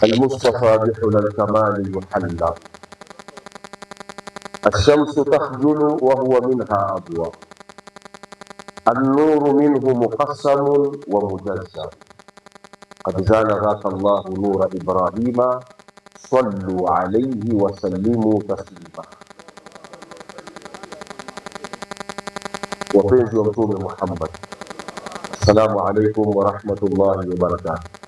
المصطفى بحلى الكمال يحلى، الشمس تخجل وهو منها أضواء، النور منه مقسم ومجزى، قد زال ذاك الله نور إبراهيم، صلوا عليه وسلموا تسليما. وفيز يوم محمد، السلام عليكم ورحمة الله وبركاته.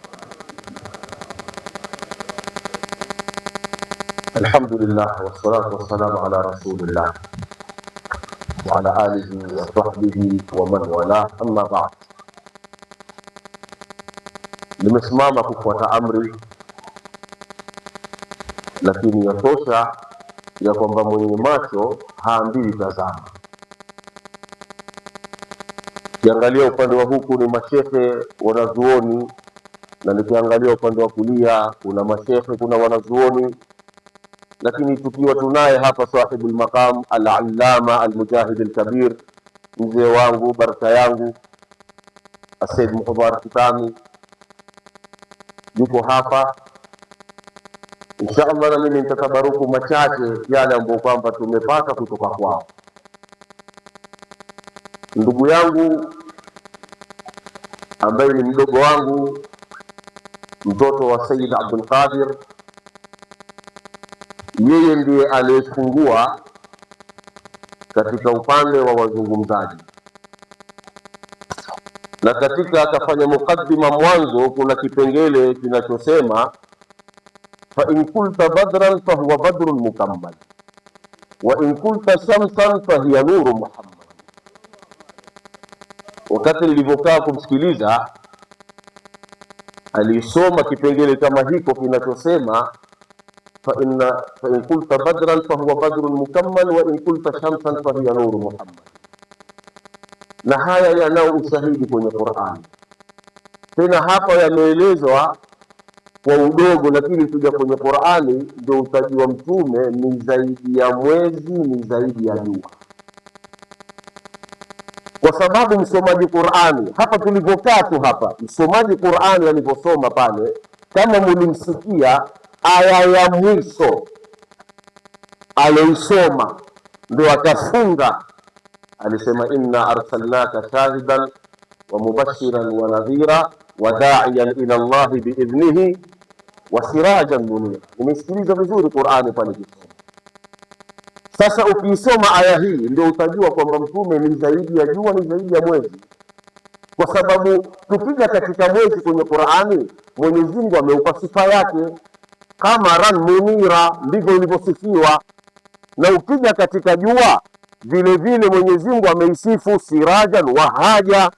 الحمد لله والصلاة والسلام على رسول الله وعلى آله وصحبه ومن والاه، أما بعد. Nimesimama kufuata amri, lakini yatosha ya kwamba mwenye macho haambiwi tazama. Kiangalia upande wa huku ni mashehe wanazuoni, na nikiangalia upande wa kulia kuna mashehe, kuna wanazuoni, lakini tukiwa tunaye hapa sahibul maqam al-allama al-mujahid al-kabir, mzee wangu, baraka yangu, Said Mubarak Tami yuko hapa. Inshallah na mimi nitatabaruku machache yale ambayo kwamba tumepata kutoka kwao. Ndugu yangu ambaye ni mdogo wangu, mtoto wa Sayyid Abdul Qadir, yeye ndiye aliyefungua katika upande wa wazungumzaji, na katika akafanya mukaddima mwanzo, kuna kipengele kinachosema fa in kulta badran fa huwa badrun mukammal wa in kulta shamsan fa hiya nuru Muhammad. Wakati nilivyokaa kumsikiliza, alisoma kipengele kama hiko kinachosema fa in kulta badran fa huwa badrun mukammal wa in kulta shamsan fa hiya nuru Muhammad. Na haya yanao ushahidi kwenye Qur'an. Tena hapa yameelezwa kwa udogo, lakini kuja kwenye Qur'ani ndio utajua mtume ni zaidi ya mwezi, ni zaidi ya jua. Kwa sababu msomaji Qur'ani hapa tulivyokaa tu hapa, msomaji Qur'ani aliposoma pale, kama mlimsikia aya ya mwisho aloisoma ndio akafunga, alisema inna arsalnaka shahidan wa mubashiran wa nadhira wa da'iyan ila Allah biidhnihi wa sirajan munira. Nimesikiliza vizuri Qur'ani pale kisoma. Sasa ukisoma aya hii ndio utajua kwamba mtume ni zaidi ya jua, ni zaidi ya mwezi. Kwa sababu tukija katika mwezi kwenye Qur'ani, Mwenyezi Mungu ameupa sifa yake kama ran munira, ndivyo ilivyosifiwa. Na ukija katika jua vile vile Mwenyezi Mungu ameisifu sirajan wa haja.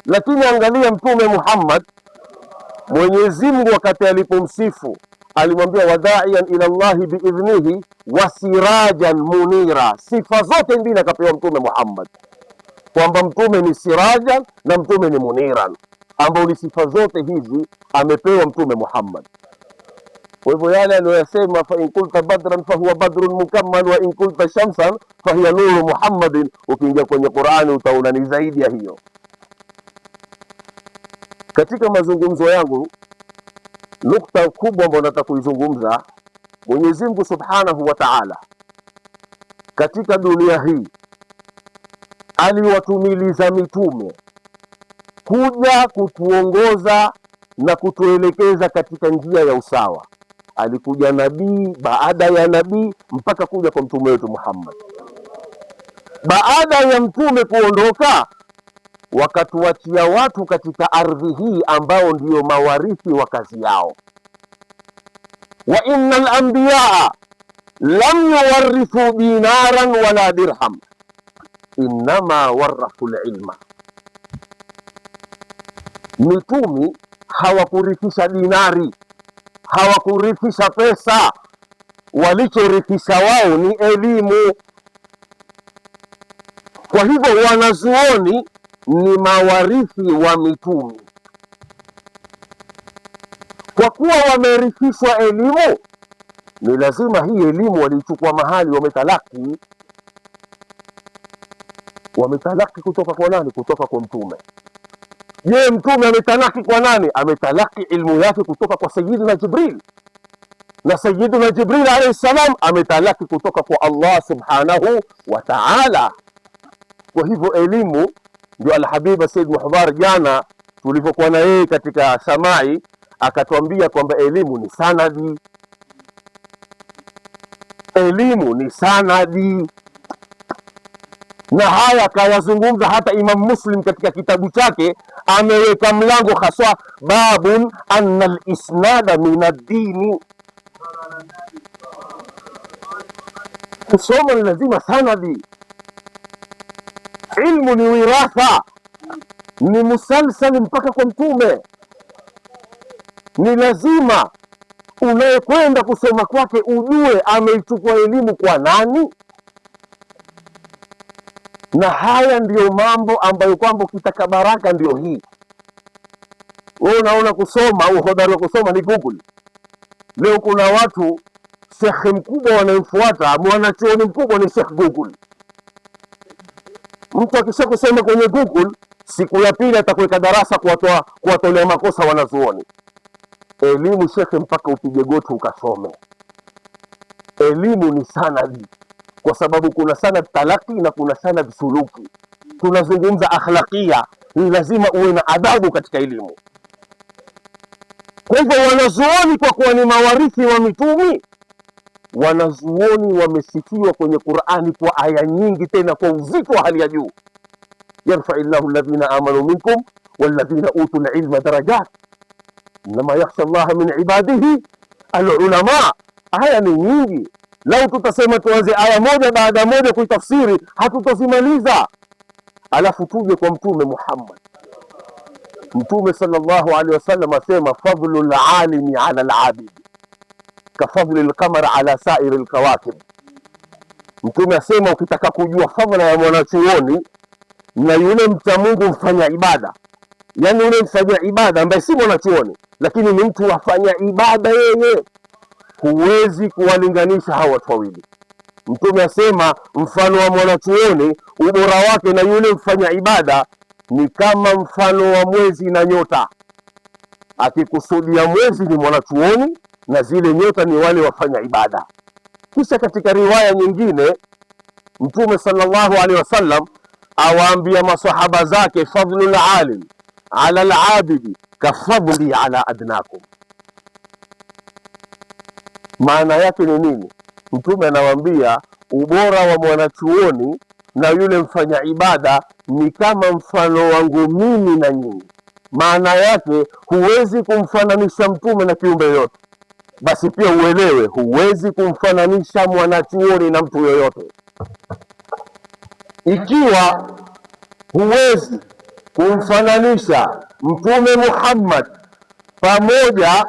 Lakini angalia mtume Muhammad, Mwenyezi Mungu wakati alipomsifu alimwambia wadaiyan ila Allah biidhnihi wa sirajan munira. Sifa zote mbili akapewa mtume Muhammad, kwamba mtume ni sirajan na mtume ni muniran, ambao ni sifa zote hizi amepewa mtume Muhammad. Kwa hivyo yale aliyosema fa in kulta badran fa huwa badrun mukammal wa in kulta shamsan fa hiya nuru Muhammadin, ukiingia kwenye Qur'ani utaona ni zaidi ya hiyo. Katika mazungumzo yangu, nukta kubwa ambayo nataka kuizungumza, Mwenyezi Mungu Subhanahu wa Ta'ala katika dunia hii aliwatumiliza mitume kuja kutuongoza na kutuelekeza katika njia ya usawa. Alikuja nabii baada ya nabii mpaka kuja kwa mtume wetu Muhammad. Baada ya mtume kuondoka, wakatuachia watu katika ardhi hii ambao ndio mawarithi wa kazi yao. Wa innal anbiyaa lam yuwarithu dinaran wala dirham innama warathu ilma. Mitumi hawakurithisha dinari, hawakurithisha pesa, walichorithisha wao ni elimu. Kwa hivyo wanazuoni ni mawarithi wa mitumi. Kwa kuwa wamerithishwa elimu, ni lazima hii elimu walichukua mahali wametalaki kutoka kwa nani? Kutoka kwa mtume. Je, mtume ametalaki kwa nani? Ametalaki ilmu yake kutoka kwa Sayyidina Jibril, na Sayyidina Jibril alayhi salam ametalaki kutoka kwa Allah subhanahu wa ta'ala. Kwa hivyo elimu ndio Alhabiba Said Muhdhar jana tulivyokuwa na yeye katika samai akatuambia kwamba elimu ni sanadi, elimu ni sanadi. Na haya akayazungumza hata Imam Muslim katika kitabu chake, ameweka mlango haswa, babun anna al-isnada min ad-dini. Kusoma ni lazima sanadi. Ilmu ni wiratha, ni musalsali mpaka kwa mtume. Ni lazima unayekwenda kusoma kwake ujue ameichukua elimu kwa nani. Na haya ndiyo mambo ambayo kwamba ukitaka baraka ndiyo hii. Wewe unaona kusoma, uhodari wa kusoma ni Google. Leo kuna watu shekhe mkubwa wanayemfuata, mwanachuoni mkubwa ni Sheikh Google. Mtu akisha kusema kwenye Google, siku ya pili atakuweka darasa kuwatolea makosa wanazuoni. Elimu shekhe mpaka upige goti ukasome. Elimu ni sanadi, kwa sababu kuna sanad talaki na kuna sanad suluki. Tunazungumza akhlakia, ni lazima uwe na adabu katika elimu. Kwa hivyo wanazuoni, kwa kuwa ni mawarithi wa mitumi, wanazuoni wamesifiwa kwenye Qur'ani kwa aya nyingi, tena kwa uzito wa hali ya juu. Yarfa'illahu alladhina amanu minkum walladhina utul ilma darajat inma yakhsha Allah min ibadihi alulama. Aya ni nyingi, lau tutasema tuanze aya moja baada moja kuitafsiri hatutazimaliza. Alafu tuje kwa Mtume Muhammad. Mtume sallallahu alaihi wasallam asema, fadlul alimi ala alabid kafadli alqamar ala sairi alkawakib. Mtume asema ukitaka kujua fadhila ya mwanachuoni na yule mcha Mungu mfanya ibada, yani yule mfanya ibada ambaye si mwanachuoni lakini ni mtu wafanya ibada yeye, huwezi kuwalinganisha hawa watu wawili. Mtume asema mfano wa mwanachuoni, ubora wake na yule mfanya ibada ni kama mfano wa mwezi na nyota. Akikusudia mwezi ni mwanachuoni na zile nyota ni wale wafanya ibada. Kisha katika riwaya nyingine Mtume sallallahu alaihi wasallam awaambia masahaba zake, fadlul alim ala alabidi kafadli ala adnakum. Maana yake ni nini? Mtume anawaambia ubora wa mwanachuoni na yule mfanya ibada ni kama mfano wangu mimi na nyinyi. Maana yake huwezi kumfananisha mtume na kiumbe yoyote. Basi pia uelewe, huwezi kumfananisha mwanachuoni na mtu yoyote. Ikiwa huwezi kumfananisha Mtume Muhammad pamoja,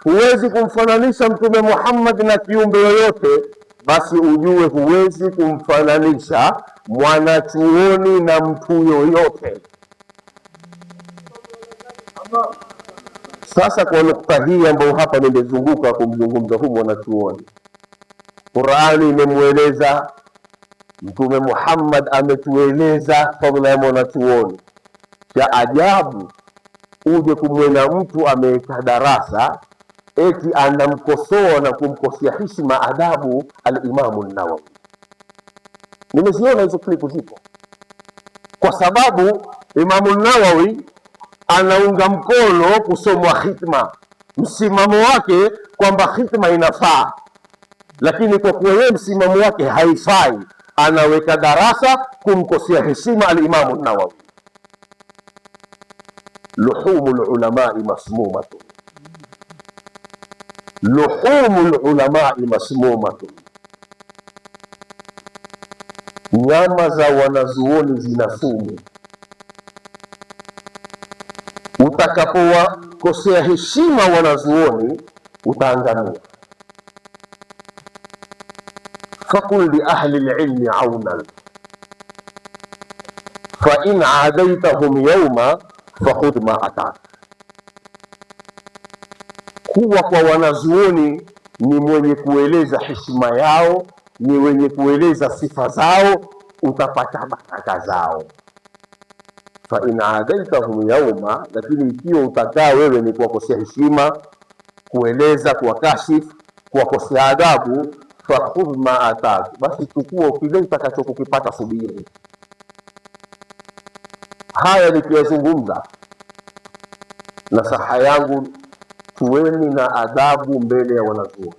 huwezi kumfananisha Mtume Muhammad na kiumbe yoyote, basi ujue huwezi kumfananisha mwanachuoni na mtu yoyote. Sasa kwa nukta hii ambayo hapa nimezunguka kumzungumza huyu mwanachuoni, Qur'ani imemueleza, Mtume Muhammad ametueleza fadhila ya mwanachuoni. Cha ajabu uje kumwona mtu ameweka darasa eti anamkosoa na kumkosea heshima adabu al-Imamu an-Nawawi. Nimeziona hizo klipu zipo, kwa sababu Imamu an-Nawawi anaunga mkono kusomwa khitma, msimamo wake kwamba khitma inafaa, lakini kwa kuwa yeye msimamo wake haifai, anaweka darasa kumkosea heshima al-Imamu an-Nawawi. Luhumul ulamai masmumatun, luhumul ulamai masmumatun, nyama za wanazuoni zina sumu. Utakapowakosea heshima wanazuoni utaangamia. Fakul li ahli al-ilmi aunan fa in aadaitahum yawma fakhudh ma atak. Kuwa kwa wanazuoni ni mwenye kueleza heshima yao, ni mwenye kueleza sifa zao, utapata baraka zao. fa in adaitahum yauma, lakini ikiwa utakaa wewe ni kuwakosea heshima, kueleza, kuwakashifu, kuwakosea adabu, fakhudh ma atak, basi chukua kile utakachokukipata, subiri. Haya nikiyazungumza, nasaha yangu, tuweni na adabu mbele ya wanazuoni.